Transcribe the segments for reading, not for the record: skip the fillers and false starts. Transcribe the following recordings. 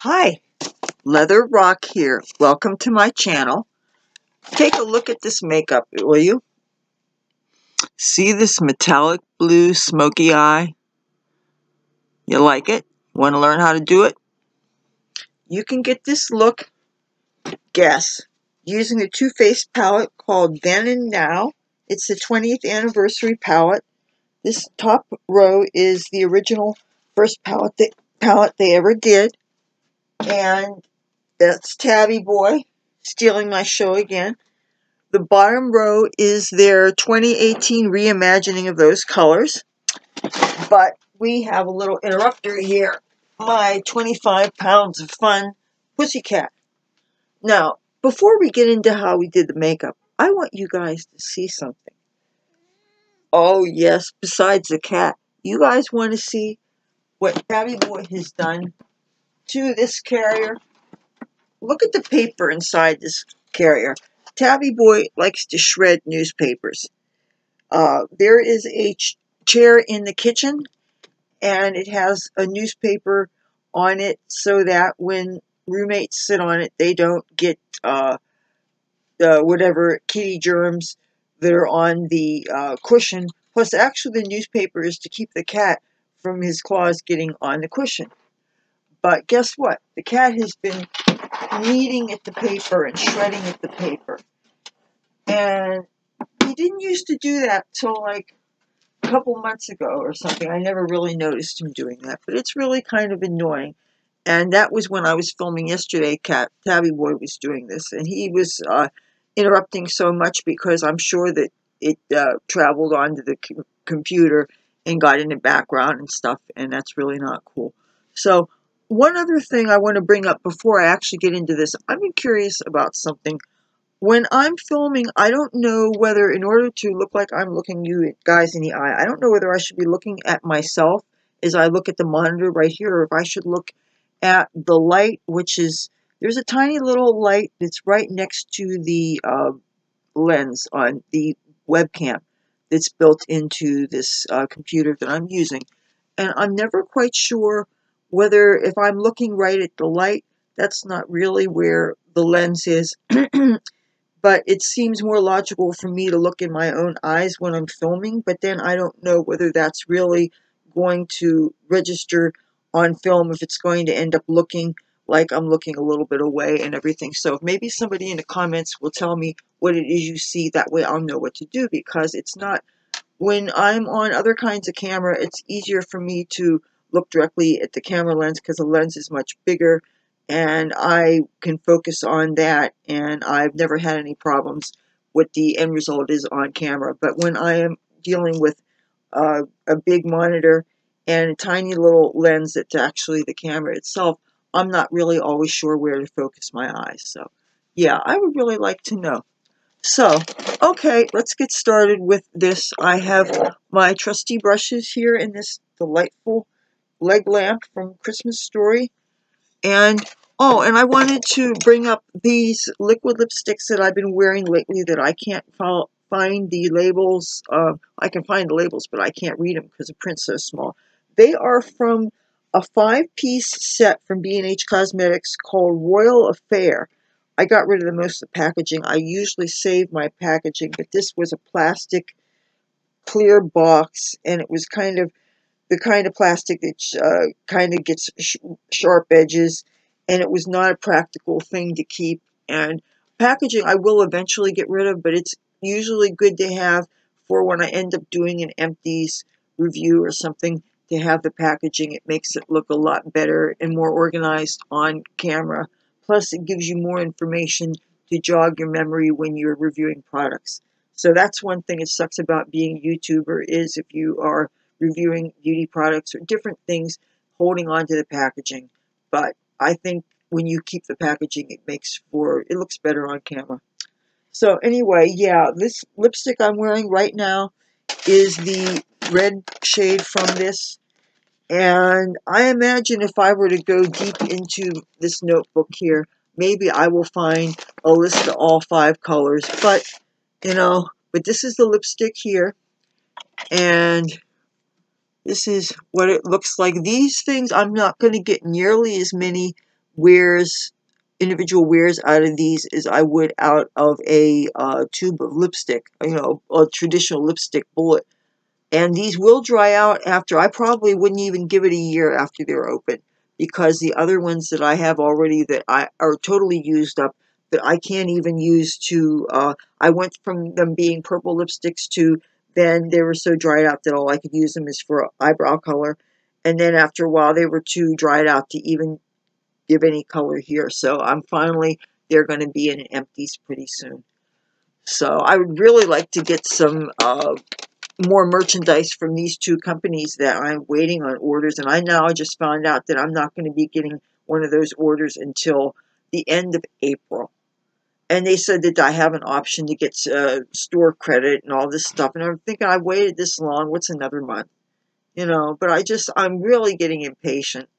Hi, Leather Rokk here. Welcome to my channel. Take a look at this makeup, will you? See this metallic blue smoky eye? You like it? Want to learn how to do it? You can get this look, guess, using a Too Faced palette called Then and Now. It's the 20th anniversary palette. This top row is the original first palette they ever did. And that's Tabby Boy stealing my show again. The bottom row is their 2018 reimagining of those colors. But we have a little interrupter here. My 25 pounds of fun pussycat. Now, before we get into how we did the makeup, I want you guys to see something. Oh yes, besides the cat, you guys want to see what Tabby Boy has done to this carrier? Look at the paper inside this carrier. Tabby Boy likes to shred newspapers. There is a chair in the kitchen, and it has a newspaper on it so that when roommates sit on it, they don't get whatever kitty germs that are on the cushion. Plus, actually, the newspaper is to keep the cat from his claws getting on the cushion. But guess what? The cat has been kneading at the paper and shredding at the paper. And he didn't used to do that till like a couple months ago or something. I never really noticed him doing that, but it's really kind of annoying. And that was when I was filming yesterday. Tabby Boy was doing this, and he was interrupting so much because I'm sure that it traveled onto the computer and got in the background and stuff, and that's really not cool. So one other thing I want to bring up before I actually get into this, I'm curious about something. When I'm filming, I don't know whether, in order to look like I'm looking you guys in the eye, I don't know whether I should be looking at myself as I look at the monitor right here, or if I should look at the light, which is, there's a tiny little light that's right next to the lens on the webcam that's built into this computer that I'm using. And I'm never quite sure whether, if I'm looking right at the light, that's not really where the lens is. But it seems more logical for me to look in my own eyes when I'm filming, but then I don't know whether that's really going to register on film, if it's going to end up looking like I'm looking a little bit away and everything. So if maybe somebody in the comments will tell me what it is you see, that way I'll know what to do, because it's not, when I'm on other kinds of camera, it's easier for me to look directly at the camera lens because the lens is much bigger and I can focus on that, and I've never had any problems what the end result is on camera. But when I am dealing with a big monitor and a tiny little lens that's actually the camera itself, I'm not really always sure where to focus my eyes. So yeah, I would really like to know. So, okay, let's get started with this. I have my trusty brushes here in this delightful leg lamp from Christmas Story. And, oh, and I wanted to bring up these liquid lipsticks that I've been wearing lately that I can't find the labels. I can find the labels, but I can't read them because the print's so small. They are from a 5-piece set from B&H Cosmetics called Royal Affair. I got rid of the most of the packaging. I usually save my packaging, but this was a plastic clear box, and it was kind of the kind of plastic that kind of gets sharp edges, and it was not a practical thing to keep. And packaging I will eventually get rid of, but it's usually good to have for when I end up doing an empties review or something, to have the packaging. It makes it look a lot better and more organized on camera. Plus, it gives you more information to jog your memory when you're reviewing products. So that's one thing that sucks about being a YouTuber, is if you are reviewing beauty products or different things, holding on to the packaging. But I think when you keep the packaging, it looks better on camera. So anyway, yeah, this lipstick I'm wearing right now is the red shade from this. And I imagine if I were to go deep into this notebook here, maybe I will find a list of all 5 colors. But, but this is the lipstick here. And this is what it looks like. These things, I'm not going to get nearly as many wears, individual wears out of these as I would out of a tube of lipstick, you know, a traditional lipstick bullet. And these will dry out after, I probably wouldn't even give it a year after they're open, because the other ones that I have already that are totally used up, that I can't even use to, I went from them being purple lipsticks to then they were so dried out that all I could use them is for eyebrow color. And then after a while they were too dried out to even give any color here. So I'm finally, they're going to be in empties pretty soon. So I would really like to get some more merchandise from these two companies that I'm waiting on orders. And I now just found out that I'm not going to be getting one of those orders until the end of April. And they said that I have an option to get store credit and all this stuff. And I'm thinking, I waited this long, what's another month? You know, but I'm really getting impatient.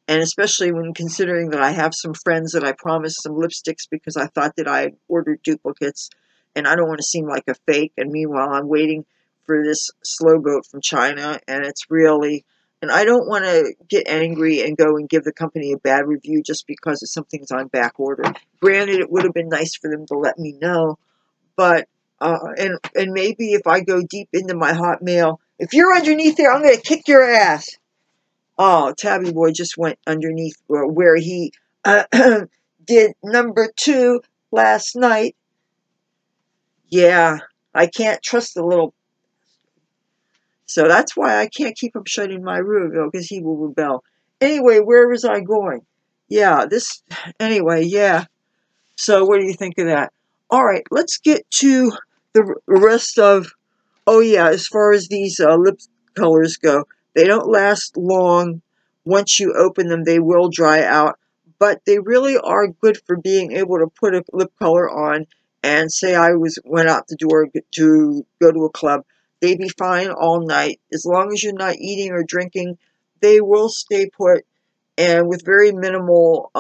And especially when considering that I have some friends that I promised some lipsticks because I thought that I had ordered duplicates. And I don't want to seem like a fake. And meanwhile, I'm waiting for this slow boat from China. And it's really, and I don't want to get angry and go and give the company a bad review just because it's something's on back order. Granted, it would have been nice for them to let me know. But, and maybe if I go deep into my Hotmail, if you're underneath there, I'm going to kick your ass. Oh, Tabby Boy just went underneath where he did number 2 last night. Yeah, I can't trust the little... So that's why I can't keep him shut in my room, because he will rebel. Anyway, where was I going? Yeah, anyway, yeah. So what do you think of that? All right, let's get to the rest of... Oh, yeah, as far as these lip colors go, they don't last long. Once you open them, they will dry out. But they really are good for being able to put a lip color on and say I went out the door to go to a club. They'd be fine all night. As long as you're not eating or drinking, they will stay put, and with very minimal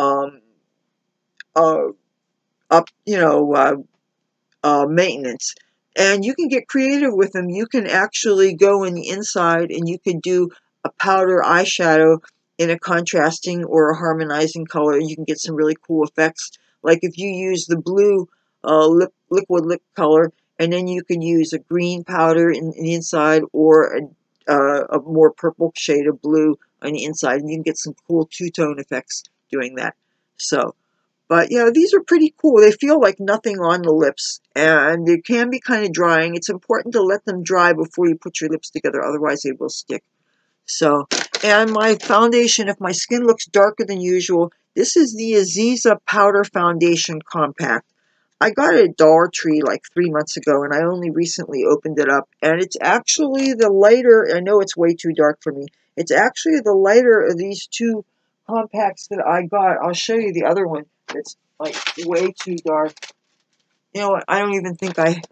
maintenance. And you can get creative with them. You can actually go in the inside and you can do a powder eyeshadow in a contrasting or a harmonizing color. You can get some really cool effects. Like if you use the blue liquid lip color, and then you can use a green powder in the inside or a more purple shade of blue on the inside. And you can get some cool two-tone effects doing that. So... But, you know, these are pretty cool. They feel like nothing on the lips, and they can be kind of drying. It's important to let them dry before you put your lips together, otherwise they will stick. So, and my foundation, if my skin looks darker than usual, this is the Aziza Powder Foundation Compact. I got it at Dollar Tree like 3 months ago, and I only recently opened it up. And it's actually the lighter, I know it's way too dark for me, it's actually the lighter of these two compacts that I got. I'll show you the other one. It's like way too dark. You know what? I don't even think I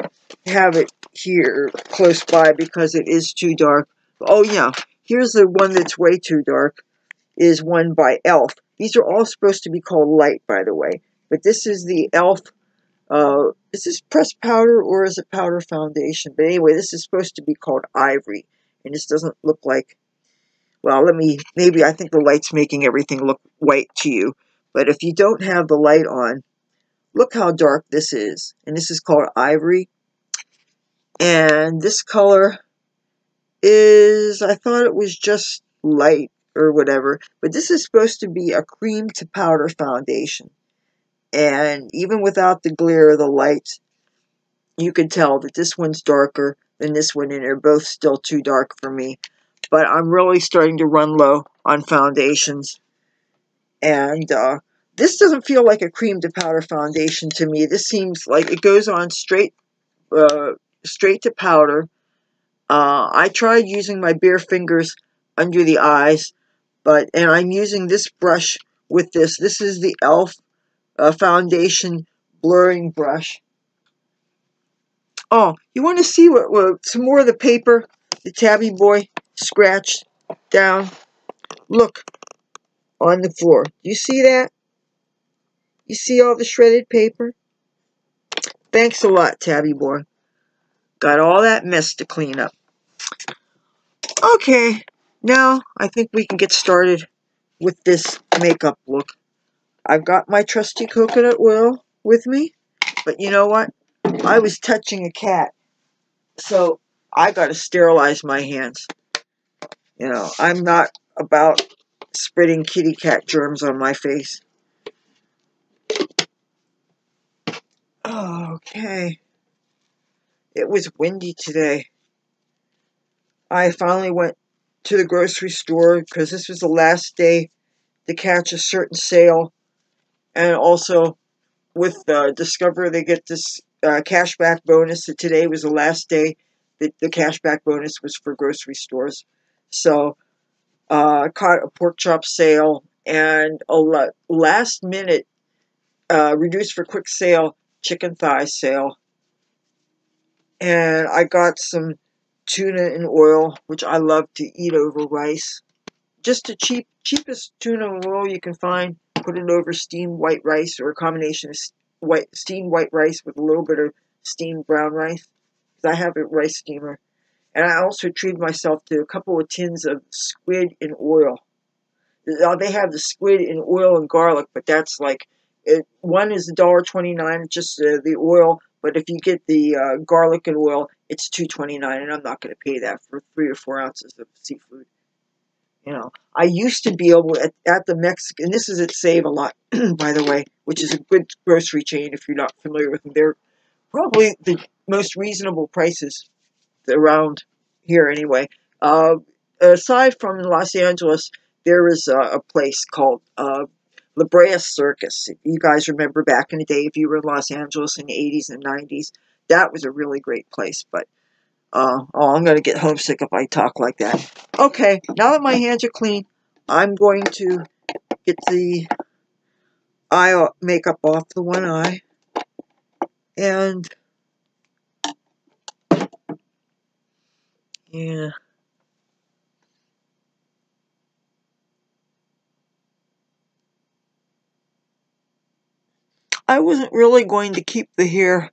have it here close by because it is too dark. Oh yeah, here's the one that's way too dark. Is one by e.l.f. These are all supposed to be called light, by the way. But this is the e.l.f. Is this pressed powder or is it powder foundation? But anyway, this is supposed to be called Ivory, and this doesn't look like. Well, maybe I think the light's making everything look white to you. But if you don't have the light on, look how dark this is. And this is called Ivory. And this color is, I thought it was just light or whatever. But this is supposed to be a cream to powder foundation. And even without the glare of the light, you can tell that this one's darker than this one. And they're both still too dark for me. But I'm really starting to run low on foundations. And this doesn't feel like a cream to powder foundation to me. This seems like it goes on straight to powder. I tried using my bare fingers under the eyes, and I'm using this brush with this. This is the e.l.f. Foundation blurring brush. Oh, you want to see what some more of the paper the Tabby Boy scratched down? Look on the floor. Do you see that? You see all the shredded paper? Thanks a lot, Tabby Boy. Got all that mess to clean up. Okay, now I think we can get started with this makeup look. I've got my trusty coconut oil with me, but you know what? I was touching a cat, so I got to sterilize my hands. You know, I'm not about spreading kitty cat germs on my face. Okay. It was windy today. I finally went to the grocery store because this was the last day to catch a certain sale. And also with Discover, they get this cashback bonus. So today was the last day that the cashback bonus was for grocery stores. So I caught a pork chop sale and a last minute reduced for quick sale chicken thigh sale. And I got some tuna in oil, which I love to eat over rice. Just the cheapest tuna oil you can find. Put it over steamed white rice or a combination of steamed white rice with a little bit of steamed brown rice. Because I have a rice steamer. And I also treated myself to a couple of tins of squid in oil. They have the squid in oil and garlic, but that's like, one is $1.29, just the oil. But if you get the garlic and oil, it's $2.29, and I'm not going to pay that for 3 or 4 ounces of seafood. You know, I used to be able at the Mexican. This is at Save a Lot, by the way, which is a good grocery chain if you're not familiar with them. They're probably the most reasonable prices around here, anyway. Aside from Los Angeles, there is a place called La Brea Circus. If you guys remember back in the day, if you were in Los Angeles in the 80s and 90s, that was a really great place. But, I'm going to get homesick if I talk like that. Okay, now that my hands are clean, I'm going to get the eye makeup off the one eye. And, yeah. I wasn't really going to keep the hair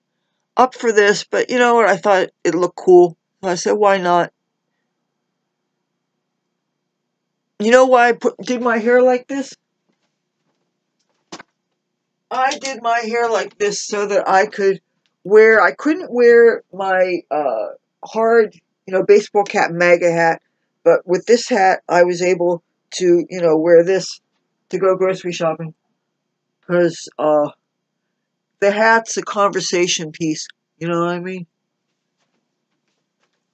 up for this, but you know what? I thought it looked cool. I said, why not? You know why I did my hair like this? I did my hair like this so that I couldn't wear my hard, baseball cap MAGA hat, but with this hat, I was able to, wear this to go grocery shopping. Because the hat's a conversation piece, you know what I mean?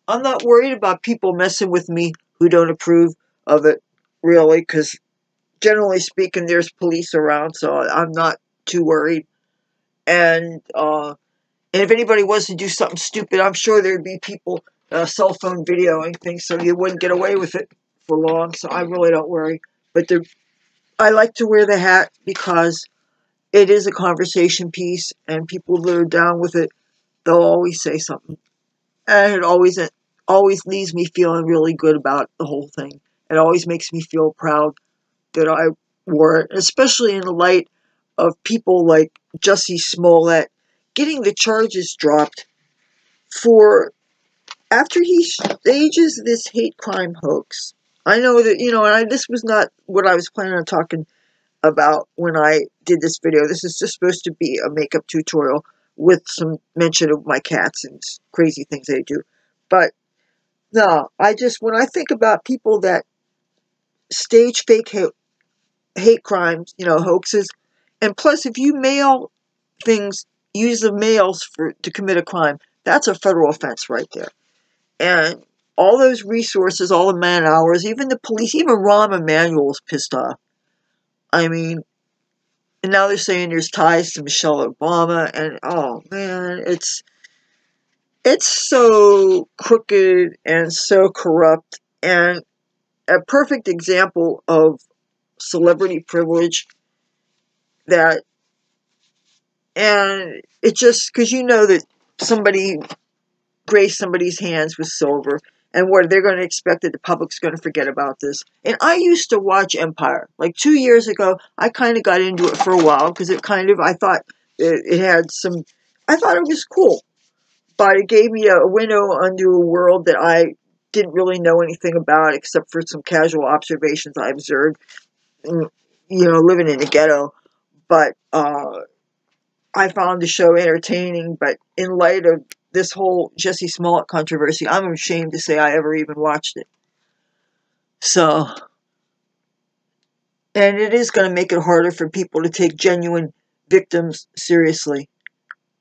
I'm not worried about people messing with me who don't approve of it, really, because generally speaking, there's police around, so I'm not too worried. And if anybody was to do something stupid, I'm sure there'd be people cell phone videoing things, so you wouldn't get away with it for long. So I really don't worry. But I like to wear the hat because it is a conversation piece, and people that are down with it, they'll always say something, and it always leaves me feeling really good about the whole thing. It always makes me feel proud that I wore it, especially in the light of people like Jussie Smollett getting the charges dropped for after he stages this hate crime hoax. I know that, and this was not what I was planning on talking about when I did this video. This is just supposed to be a makeup tutorial with some mention of my cats and crazy things they do. But no, when I think about people that stage fake hate crimes, hoaxes, and plus if you mail things, use the mails to commit a crime, that's a federal offense right there. And all those resources, all the man hours, even the police, even Rahm Emanuel is pissed off. I mean, and now they're saying there's ties to Michelle Obama, and oh man, it's so crooked and so corrupt, and a perfect example of celebrity privilege that, and it just, because that somebody graced somebody's hands with silver, and what they're going to expect that the public's going to forget about this. And I used to watch Empire. Like 2 years ago, I kind of got into it for a while, because I thought it had some, I thought it was cool. But it gave me a window into a world that I didn't really know anything about, except for some casual observations I observed, living in the ghetto. but I found the show entertaining. But in light of this whole Jussie Smollett controversy, I'm ashamed to say I ever even watched it. So, and it is going to make it harder for people to take genuine victims seriously.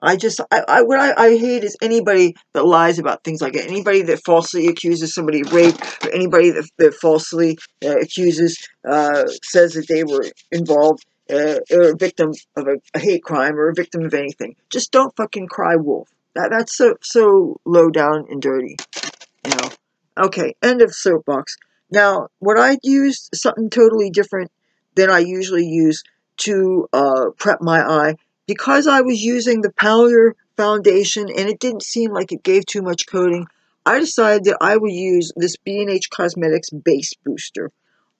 What I hate is anybody that lies about things like that. Anybody that falsely accuses somebody of rape, or anybody that falsely accuses, says that they were involved, or a victim of a hate crime, or a victim of anything. Just don't fucking cry wolf. That's so low down and dirty, you know. Okay, end of soapbox. Now, what I used, something totally different than I usually use to prep my eye. Because I was using the powder foundation and it didn't seem like it gave too much coating, I decided that I would use this B&H Cosmetics Base Booster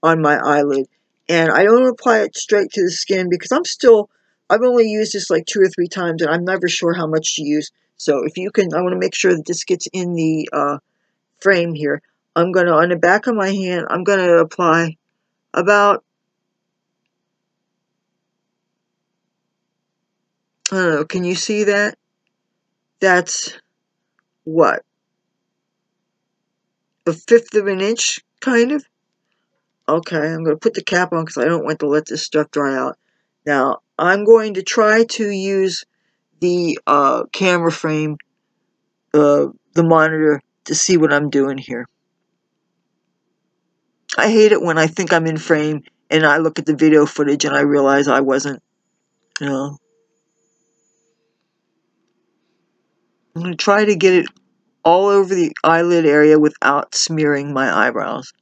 on my eyelid. And I don't apply it straight to the skin because I've only used this like 2 or 3 times and I'm never sure how much to use. So if you can, I want to make sure that this gets in the frame here. I'm going to, on the back of my hand, I'm going to apply about, I don't know, can you see that? That's what? 1/5 of an inch, kind of? Okay, I'm going to put the cap on because I don't want to let this stuff dry out. Now, I'm going to try to use the camera frame, the monitor, to see what I'm doing here. I hate it when I think I'm in frame and I look at the video footage and I realize I wasn't, you know. I'm going to try to get it all over the eyelid area without smearing my eyebrows.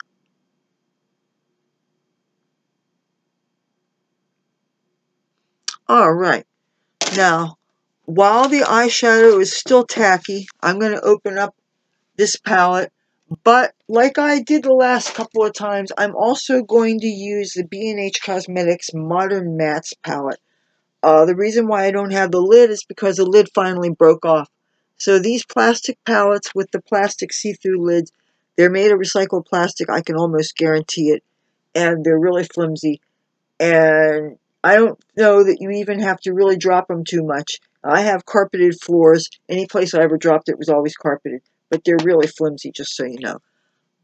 Alright, now, while the eyeshadow is still tacky, I'm going to open up this palette, but like I did the last couple of times, I'm also going to use the B&H Cosmetics Modern Mattes palette. The reason why I don't have the lid is because the lid finally broke off. So these plastic palettes with the plastic see-through lids, they're made of recycled plastic, I can almost guarantee it, and they're really flimsy. And I don't know that you even have to really drop them too much. I have carpeted floors. Any place I ever dropped it was always carpeted. But they're really flimsy, just so you know.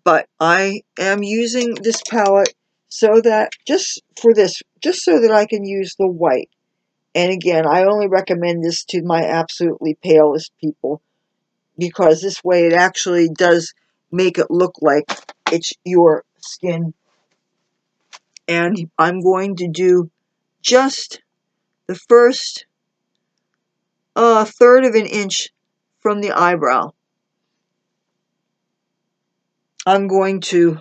But I am using this palette so that, just so that I can use the white. And again, I only recommend this to my absolutely palest people, because this way it actually does make it look like it's your skin. And I'm going to do just the first 1/3 of an inch from the eyebrow. I'm going to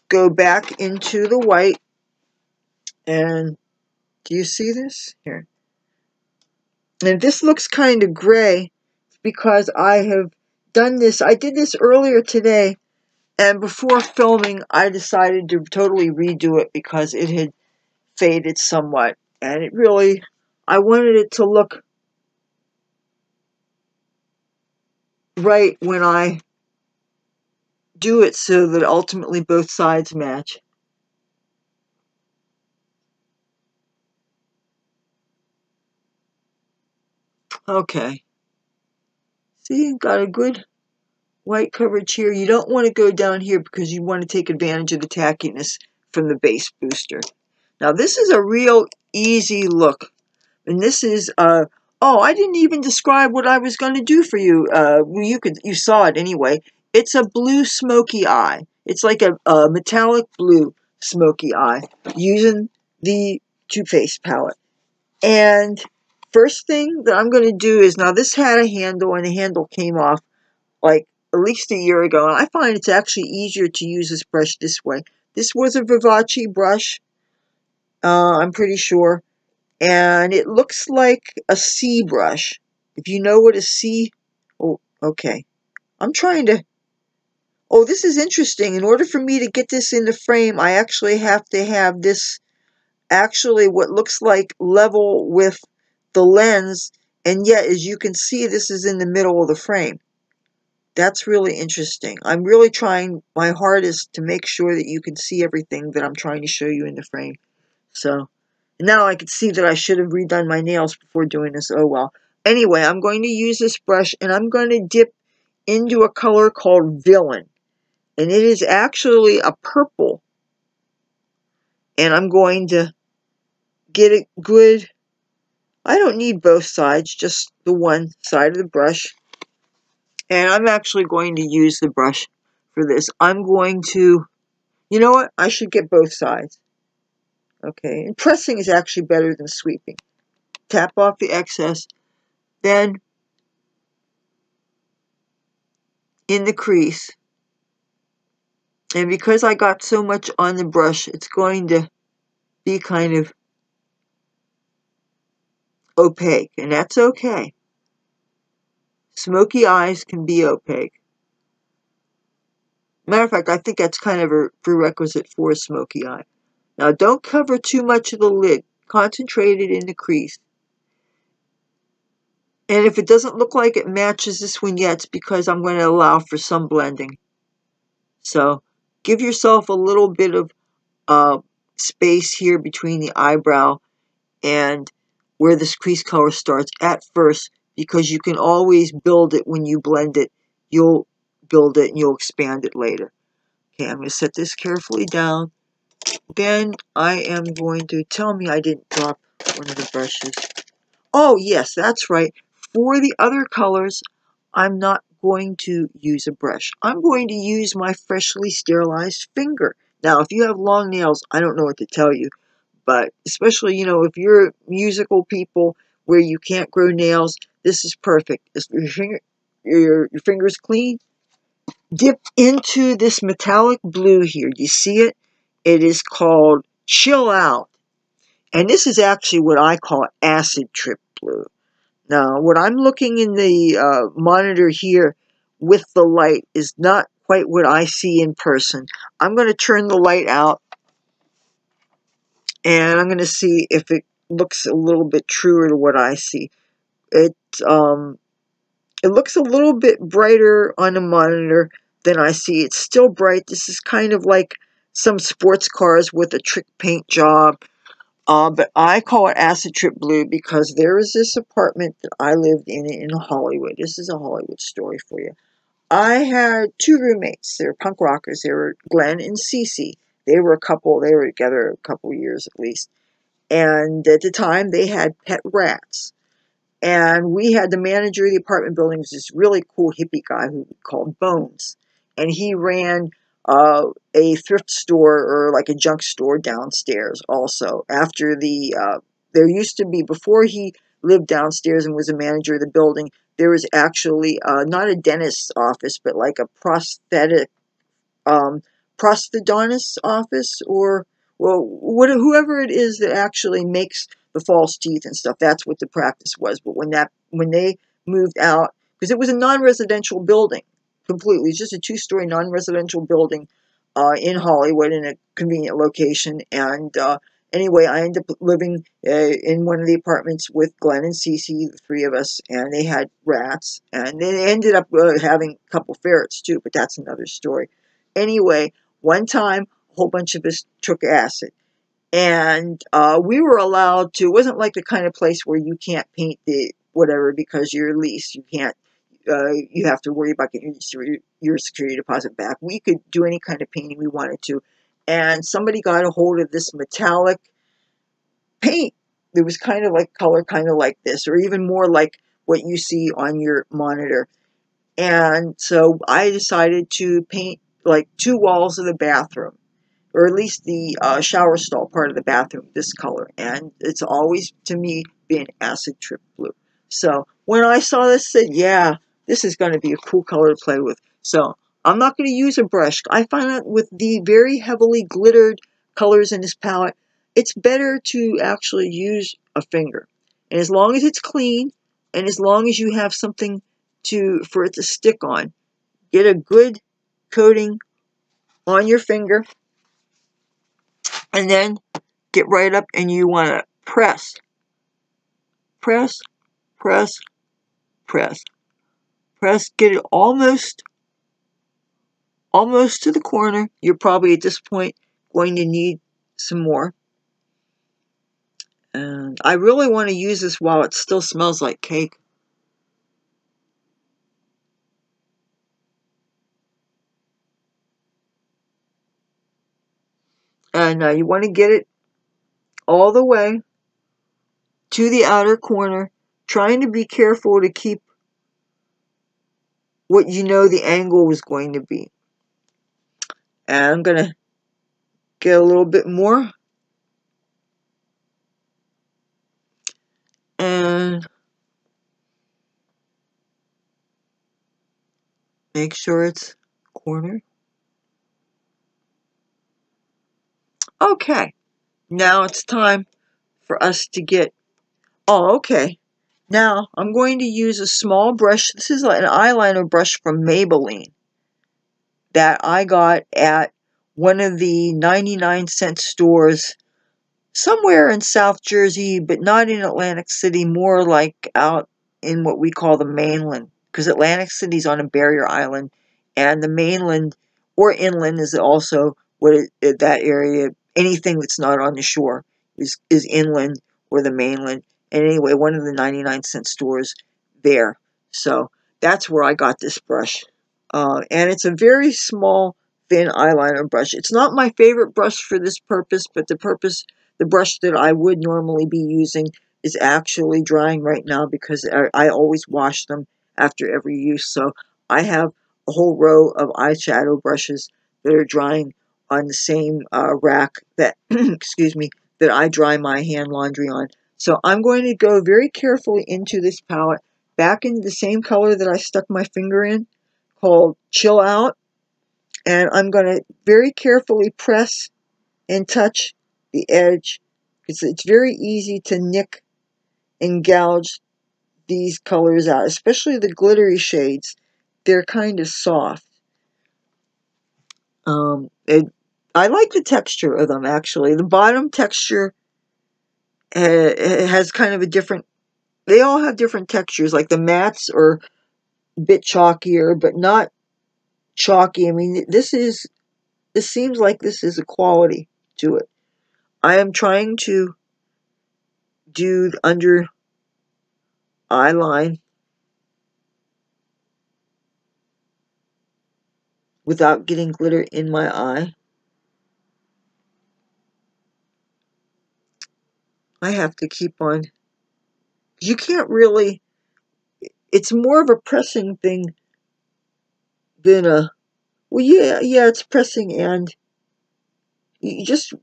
go back into the white, and do you see this? Here. And this looks kind of gray because I have done this. I did this earlier today, and before filming, I decided to totally redo it because it had faded somewhat. And it really, I wanted it to look right when I do it so that ultimately both sides match. Okay. See, got a good white coverage here. You don't want to go down here because you want to take advantage of the tackiness from the base booster. Now this is a real easy look. And this is, oh, I didn't even describe what I was going to do for you. You saw it anyway. It's a blue smoky eye. It's like a metallic blue smoky eye using the Too Faced palette. And first thing that I'm going to do is, now this had a handle and the handle came off like at least a year ago. And I find it's actually easier to use this brush this way. This was a Vivace brush, I'm pretty sure. And it looks like a C brush. If you know what a C... Oh, okay. I'm trying to... Oh, this is interesting. In order for me to get this in the frame, I actually have to have this actually what looks like level with the lens. And yet, as you can see, this is in the middle of the frame. That's really interesting. I'm really trying my hardest to make sure that you can see everything that I'm trying to show you in the frame. So, Now I can see that I should have redone my nails before doing this. Oh well. Anyway, I'm going to use this brush and I'm going to dip into a color called Villain. And it is actually a purple. And I'm going to get it good. I don't need both sides, just the one side of the brush. And I'm actually going to use the brush for this. I'm going to, you know what? I should get both sides. Okay, and pressing is actually better than sweeping. Tap off the excess. Then, in the crease. And because I got so much on the brush, it's going to be kind of opaque. And that's okay. Smoky eyes can be opaque. Matter of fact, I think that's kind of a prerequisite for a smoky eye. Now, don't cover too much of the lid. Concentrate it in the crease. And if it doesn't look like it matches this one yet, it's because I'm going to allow for some blending. So, give yourself a little bit of space here between the eyebrow and where this crease color starts at first, because you can always build it when you blend it. You'll build it and you'll expand it later. Okay, I'm going to set this carefully down. Then I am going to, tell me I didn't drop one of the brushes. Oh, yes, that's right. For the other colors, I'm not going to use a brush. I'm going to use my freshly sterilized finger. Now, if you have long nails, I don't know what to tell you. But especially, you know, if you're musical people where you can't grow nails, this is perfect. If your finger's clean, dip into this metallic blue here. You see it? It is called Chill Out. And this is actually what I call acid trip blue. Now, what I'm looking in the monitor here with the light is not quite what I see in person. I'm going to turn the light out, and I'm going to see if it looks a little bit truer to what I see. It looks a little bit brighter on the monitor than I see. It's still bright. This is kind of like some sports cars with a trick paint job. But I call it acid trip blue because there is this apartment that I lived in Hollywood. This is a Hollywood story for you. I had two roommates. They were punk rockers. They were Glenn and Cece. They were a couple. They were together a couple years at least. And at the time, they had pet rats. And we had the manager of the apartment building was this really cool hippie guy who we called Bones. And he ran a thrift store or like a junk store downstairs also. After there used to be, before he lived downstairs and was a manager of the building, there was actually not a dentist's office, but like a prosthodontist's office, or well, whoever it is that actually makes the false teeth and stuff. That's what the practice was. But when they moved out, because it was a non-residential building completely, it's just a two-story non-residential building in Hollywood in a convenient location. And anyway, I ended up living in one of the apartments with Glenn and Cece, the three of us, and they had rats, and they ended up having a couple ferrets too, but that's another story. Anyway, one time, a whole bunch of us took acid. And we were allowed to, it wasn't like the kind of place where you can't paint the whatever because you're leased. You can't, you have to worry about getting your security deposit back. We could do any kind of painting we wanted to. And somebody got a hold of this metallic paint. It was kind of like color, kind of like this, or even more like what you see on your monitor. And so I decided to paint like two walls of the bathroom, or at least the shower stall part of the bathroom, this color. And it's always, to me, been acid trip blue. So when I saw this, I said, yeah, this is going to be a cool color to play with. So I'm not going to use a brush. I find that with the very heavily glittered colors in this palette, it's better to actually use a finger. And as long as it's clean, and as long as you have something for it to stick on, get a good coating on your finger, and then get right up and you want to press, press, press, press, press, get it almost to the corner. You're probably at this point going to need some more. And I really want to use this while it still smells like cake. And you want to get it all the way to the outer corner, trying to be careful to keep what you know the angle was going to be. And I'm going to get a little bit more. And make sure it's corner. Okay, now it's time for us to get, oh, okay. Now I'm going to use a small brush. This is like an eyeliner brush from Maybelline that I got at one of the 99-cent stores somewhere in South Jersey, but not in Atlantic City, more like out in what we call the mainland, because Atlantic City's on a barrier island, and the mainland or inland is also what that area, anything that's not on the shore is inland or the mainland. And anyway, one of the 99-cent stores there. So that's where I got this brush. And it's a very small, thin eyeliner brush. It's not my favorite brush for this purpose, but the brush that I would normally be using is actually drying right now because I always wash them after every use. So I have a whole row of eyeshadow brushes that are drying on the same rack that, excuse me, that I dry my hand laundry on. So I'm going to go very carefully into this palette, back into the same color that I stuck my finger in, called Chill Out. And I'm going to very carefully press and touch the edge, because it's very easy to nick and gouge these colors out, especially the glittery shades. They're kind of soft. I like the texture of them, actually. The bottom texture has kind of a different, they all have different textures. Like the mattes are a bit chalkier, but not chalky. I mean, this seems like this is a quality to it. I am trying to do the under eye line without getting glitter in my eye. I have to keep on. You can't really, it's more of a pressing thing than a, well, yeah, it's pressing, and you just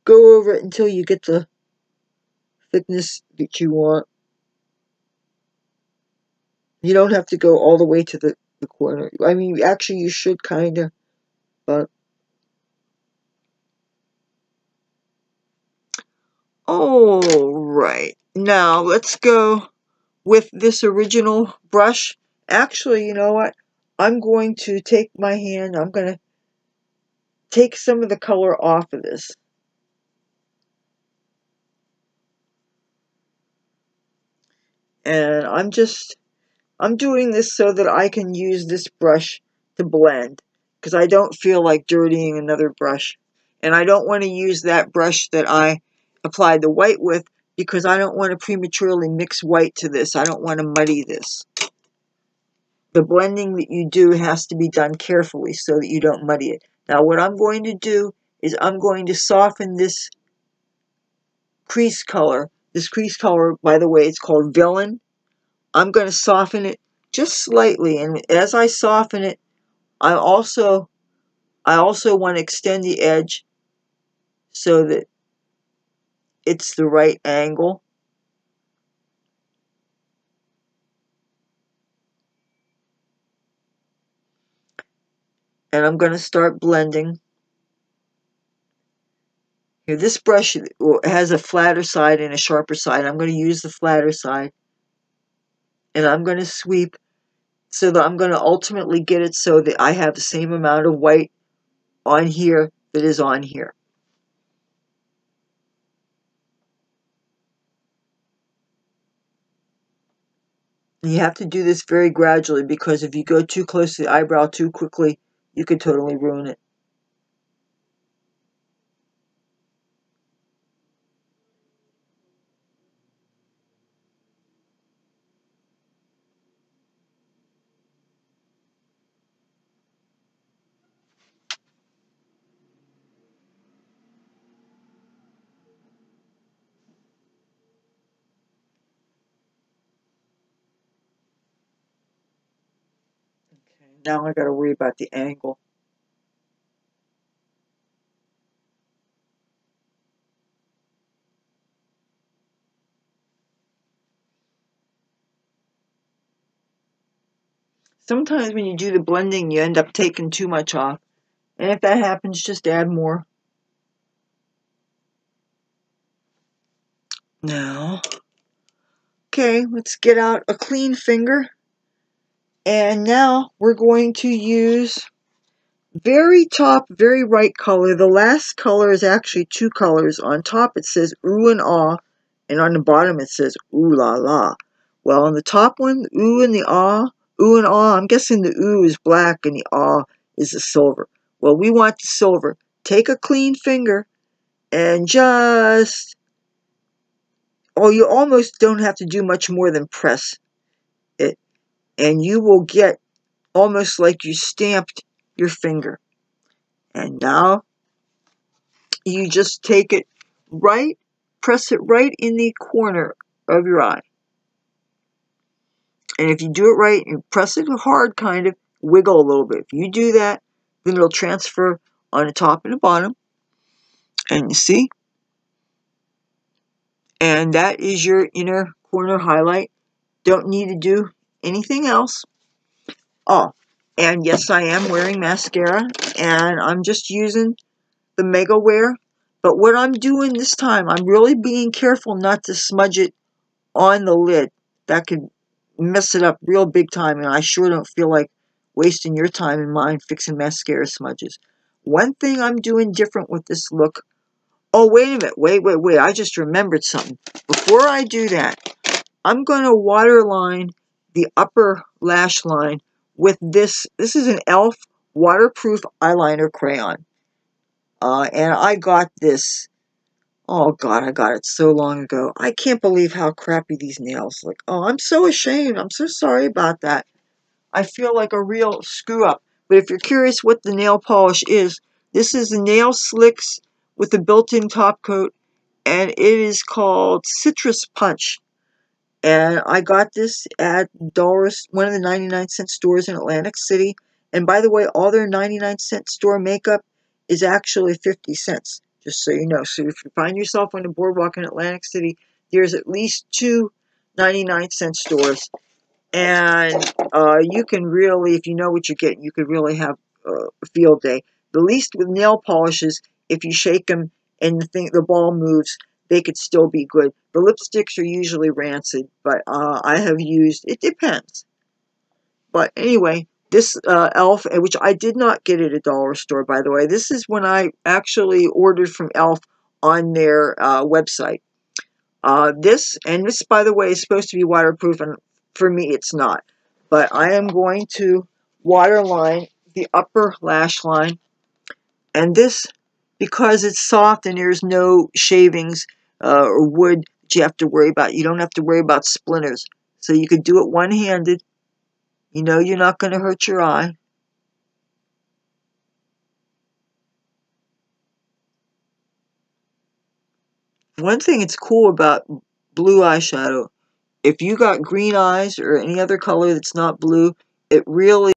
go over it until you get the thickness that you want. You don't have to go all the way to the corner. I mean, actually, you should kind of, but. Alright, now let's go with this original brush. Actually, you know what? I'm going to take my hand, I'm going to take some of the color off of this. And I'm doing this so that I can use this brush to blend, because I don't feel like dirtying another brush. And I don't want to use that brush that I applied the white with, because I don't want to prematurely mix white to this. I don't want to muddy this. The blending that you do has to be done carefully so that you don't muddy it. Now what I'm going to do is I'm going to soften this crease color. This crease color, by the way, it's called Villain. I'm going to soften it just slightly, and as I soften it, I also want to extend the edge so that it's the right angle. And I'm going to start blending. Here, this brush has a flatter side and a sharper side. I'm going to use the flatter side. And I'm going to sweep so that I'm going to ultimately get it so that I have the same amount of white on here that is on here. And you have to do this very gradually, because if you go too close to the eyebrow too quickly, you could totally ruin it. Now I gotta worry about the angle. Sometimes when you do the blending, you end up taking too much off. And if that happens, just add more. Now, okay, let's get out a clean finger. And now we're going to use very top, very right color. The last color is actually two colors. On top it says ooh and ah, and on the bottom it says ooh la la. Well, on the top one, ooh and the ah, ooh and ah, I'm guessing the ooh is black and the ah is the silver. Well, we want the silver. Take a clean finger and just, oh, you almost don't have to do much more than press it. And you will get almost like you stamped your finger. And now you just take it right, press it right in the corner of your eye. And if you do it right and press it hard, kind of wiggle a little bit. If you do that, then it'll transfer on the top and the bottom. And you see? And that is your inner corner highlight. Don't need to do anything else. Oh, and yes, I am wearing mascara, and I'm just using the Mega Wear. But what I'm doing this time, I'm really being careful not to smudge it on the lid. That could mess it up real big time, and I sure don't feel like wasting your time and mine fixing mascara smudges. One thing I'm doing different with this look. Oh, wait a minute. Wait. I just remembered something. Before I do that, I'm going to waterline the upper lash line with this. This is an e.l.f. waterproof eyeliner crayon. And I got this. Oh, God, I got it so long ago. I can't believe how crappy these nails look. Oh, I'm so ashamed. I'm so sorry about that. I feel like a real screw-up. But if you're curious what the nail polish is, this is the Nail Slicks with a built-in top coat, and it is called Citrus Punch. And I got this at one of the 99-cent stores in Atlantic City. And by the way, all their 99-cent store makeup is actually 50 cents, just so you know. So if you find yourself on the boardwalk in Atlantic City, there's at least two 99-cent stores. And you can really, if you know what you're getting, you could really have a field day. The least with nail polishes, if you shake them and the ball moves, they could still be good. The lipsticks are usually rancid, but I have used, it depends. But anyway, this e.l.f., which I did not get at a dollar store, by the way. This is when I actually ordered from e.l.f. on their website. This, by the way, is supposed to be waterproof, and for me it's not. But I am going to waterline the upper lash line. And this, because it's soft and there's no shavings or wood that you have to worry about, you don't have to worry about splinters. So you could do it one-handed. You know you're not going to hurt your eye. One thing that's cool about blue eyeshadow, if you got green eyes or any other color that's not blue, it really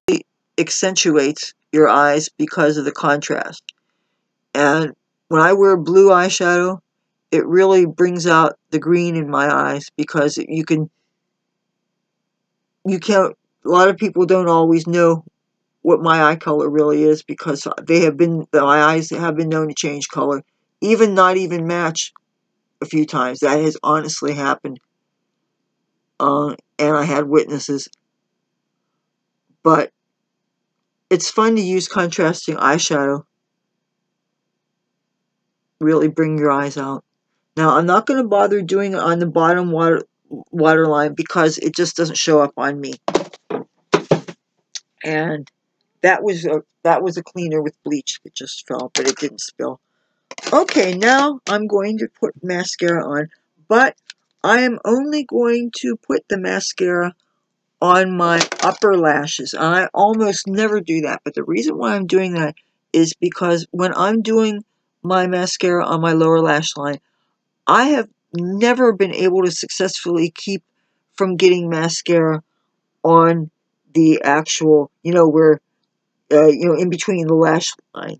accentuates your eyes because of the contrast. And when I wear blue eyeshadow, it really brings out the green in my eyes because you can't, a lot of people don't always know what my eye color really is because my eyes have been known to change color, not even match a few times. That has honestly happened. And I had witnesses. But it's fun to use contrasting eyeshadow. Really bring your eyes out. Now, I'm not going to bother doing it on the bottom waterline because it just doesn't show up on me. And that was a cleaner with bleach that just fell, but it didn't spill. Okay, now I'm going to put mascara on, but I am only going to put the mascara on my upper lashes. And I almost never do that, but the reason why I'm doing that is because when I'm doing my mascara on my lower lash line, I have never been able to successfully keep from getting mascara on the actual, where, in between the lash line,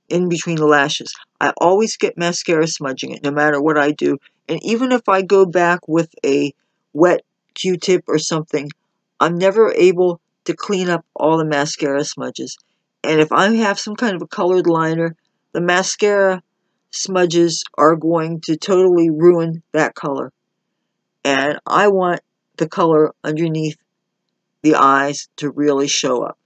in between the lashes. I always get mascara smudging it, no matter what I do. And even if I go back with a wet Q-tip or something, I'm never able to clean up all the mascara smudges. And if I have some kind of a colored liner, the mascara smudges are going to totally ruin that color. And I want the color underneath the eyes to really show up.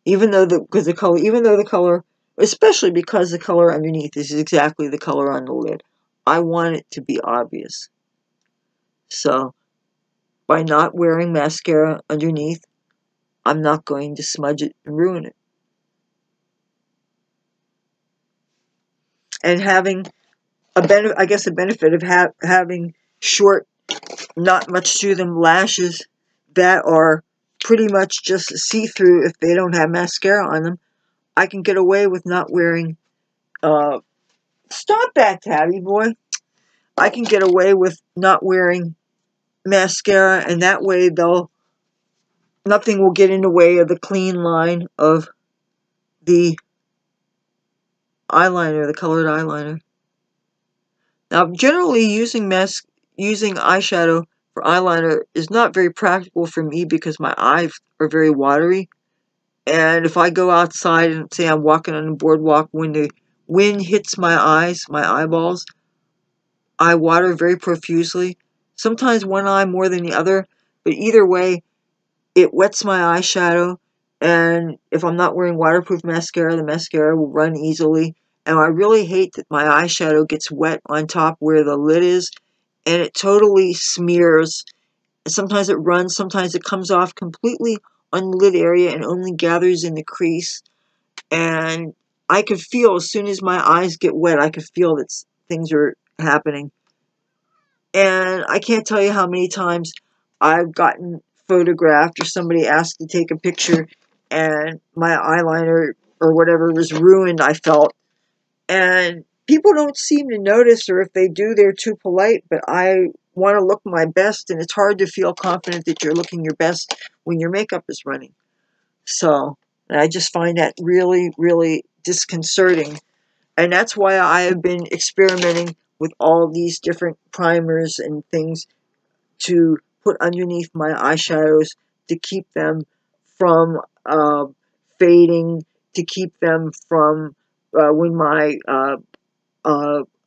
Even though the color, especially because the color underneath is exactly the color on the lid, I want it to be obvious. So, by not wearing mascara underneath, I'm not going to smudge it and ruin it. And having a benefit of having short, not much to them lashes that are pretty much just see-through if they don't have mascara on them, I can get away with not wearing, stop that, Tabby boy. I can get away with not wearing mascara, and that way nothing will get in the way of the clean line of the eyeliner, the colored eyeliner. Now, generally using eyeshadow for eyeliner is not very practical for me because my eyes are very watery. And if I go outside and say I'm walking on the boardwalk, when the wind hits my eyes, my eyeballs, I water very profusely. Sometimes one eye more than the other, but either way, it wets my eyeshadow. And if I'm not wearing waterproof mascara, the mascara will run easily. And I really hate that my eyeshadow gets wet on top where the lid is, and it totally smears. Sometimes it runs, sometimes it comes off completely on the lid area and only gathers in the crease. And I could feel, as soon as my eyes get wet, I could feel that things are happening. And I can't tell you how many times I've gotten photographed or somebody asked to take a picture and my eyeliner or whatever was ruined, I felt. And people don't seem to notice, or if they do, they're too polite, but I want to look my best, and it's hard to feel confident that you're looking your best when your makeup is running. So, and I just find that really, really disconcerting. And that's why I have been experimenting with all these different primers and things to put underneath my eyeshadows to keep them from fading, to keep them from when my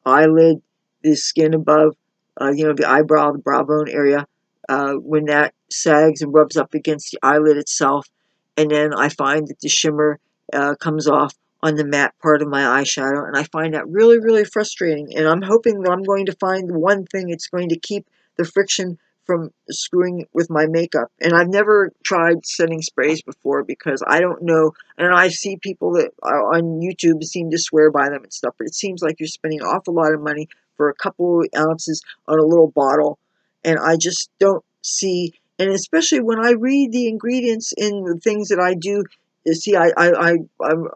eyelid, the skin above, the eyebrow, the brow bone area, when that sags and rubs up against the eyelid itself, and then I find that the shimmer comes off on the matte part of my eyeshadow, and I find that really, really frustrating. And I'm hoping that I'm going to find the one thing that's going to keep the friction from screwing with my makeup. And I've never tried setting sprays before because I don't know, and I see people that are on YouTube seem to swear by them and stuff, but it seems like you're spending an awful lot of money for a couple of ounces on a little bottle, and I just don't see, and especially when I read the ingredients in the things that I do. See, I'm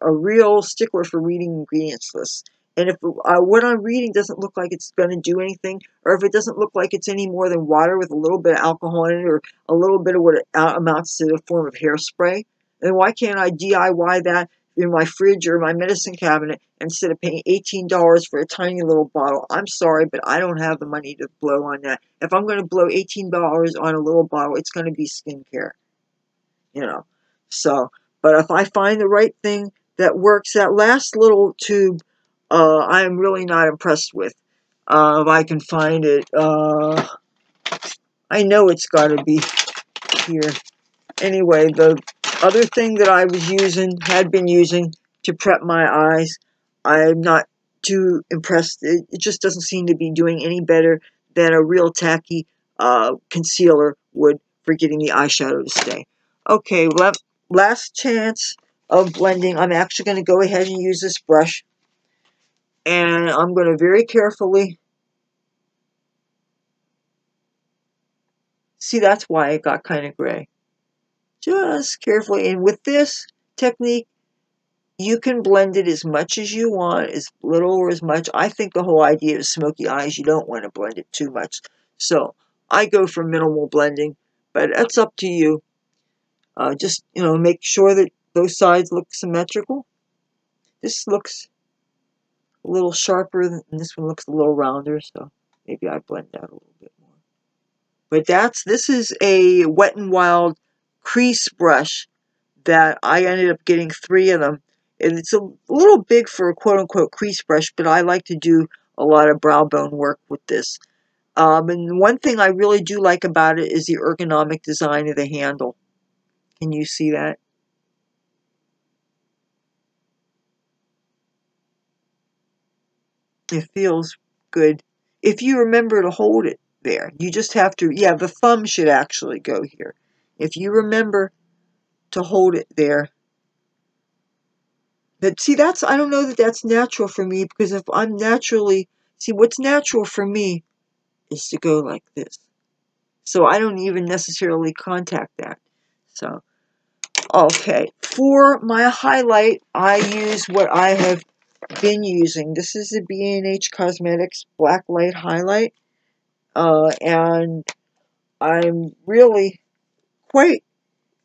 a real stickler for reading ingredients lists. And if what I'm reading doesn't look like it's going to do anything, or if it doesn't look like it's any more than water with a little bit of alcohol in it, or a little bit of what it amounts to a form of hairspray, then why can't I DIY that in my fridge or my medicine cabinet instead of paying $18 for a tiny little bottle? I'm sorry, but I don't have the money to blow on that. If I'm going to blow $18 on a little bottle, it's going to be skincare, So, but if I find the right thing that works, that last little tube, I am really not impressed with. If I can find it, I know it's got to be here. Anyway, the other thing that I was had been using to prep my eyes, I'm not too impressed. It just doesn't seem to be doing any better than a real tacky concealer would for getting the eyeshadow to stay. Okay, last chance of blending. I'm actually going to go ahead and use this brush. And I'm going to very carefully, see, that's why it got kind of gray. Just carefully, and with this technique, you can blend it as much as you want, as little or as much. I think the whole idea of smoky eyes, you don't want to blend it too much. So I go for minimal blending, but that's up to you. Just, make sure that those sides look symmetrical. This looks a little sharper, and this one looks a little rounder, so maybe I blend that a little bit more. But this is a Wet n Wild crease brush that I ended up getting 3 of them. And it's a little big for a quote-unquote crease brush, but I like to do a lot of brow bone work with this. And one thing I really do like about it is the ergonomic design of the handle. Can you see that? It feels good. If you remember to hold it there, you just have to, yeah, the thumb should actually go here. If you remember to hold it there. But see, I don't know that that's natural for me, because if I'm naturally, see, what's natural for me is to go like this. So I don't even necessarily contact that. So, okay. For my highlight, I use what I have been using. This is the B&H Cosmetics Black Light Highlight. And I'm really quite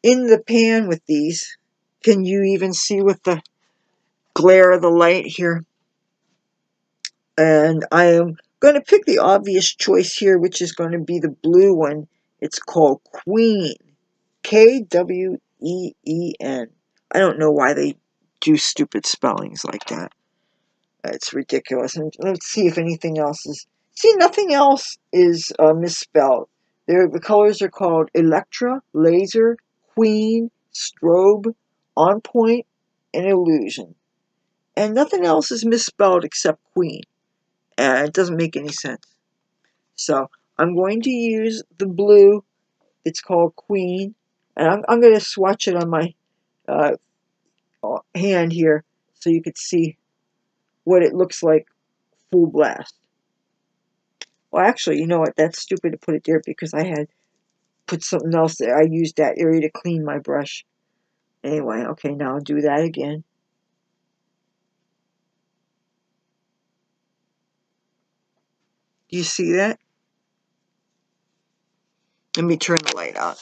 in the pan with these. Can you even see with the glare of the light here? And I am going to pick the obvious choice here, which is going to be the blue one. It's called Queen. Kween. I don't know why they do stupid spellings like that. It's ridiculous. And let's see if anything else is... See, nothing else is misspelled. The colors are called Electra, Laser, Queen, Strobe, On Point, and Illusion. And nothing else is misspelled except Queen. And it doesn't make any sense. So I'm going to use the blue. It's called Queen. And I'm going to swatch it on my hand here so you could see what it looks like full blast. Well, actually, you know what? That's stupid to put it there because I had put something else there. I used that area to clean my brush. Anyway, okay, now I'll do that again. Do you see that? Let me turn the light on.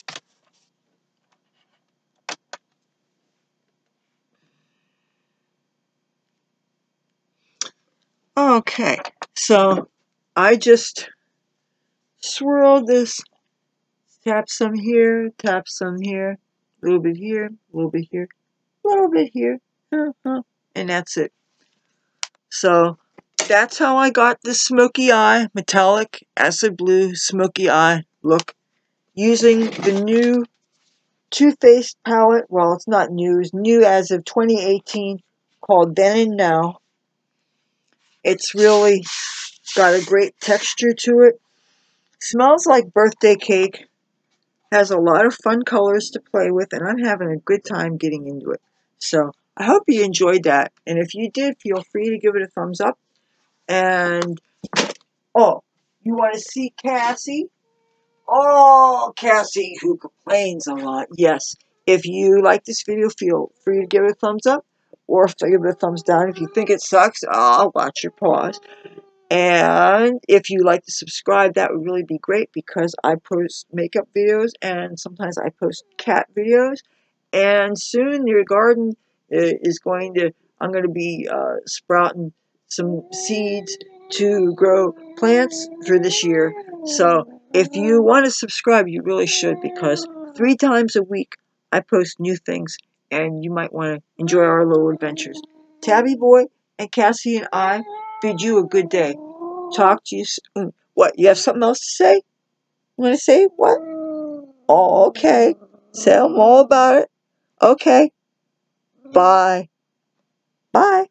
Okay, so I just swirled this. Tap some here, a little bit here, a little bit here, a little bit here, and that's it. So that's how I got this smoky eye, metallic acid blue smoky eye look, using the new Too Faced palette. Well, it's not new, it's new as of 2018, called Then and Now. It's really got a great texture to it. Smells like birthday cake. Has a lot of fun colors to play with, and I'm having a good time getting into it. So I hope you enjoyed that, and if you did, feel free to give it a thumbs up. And oh, you want to see Cassie? Oh, Cassie, who complains a lot. Yes, if you like this video, feel free to give it a thumbs up, or give it a thumbs down. If you think it sucks, I'll watch your paws. And if you like to subscribe, that would really be great, because I post makeup videos and sometimes I post cat videos. And soon your garden is I'm going to be sprouting some seeds to grow plants for this year. So if you want to subscribe, you really should, because 3 times a week I post new things, and you might want to enjoy our little adventures. Tabby Boy and Cassie and I bid you a good day. Talk to you soon. What, you have something else to say? You want to say what? Oh, okay. Tell them all about it. Okay. Bye. Bye.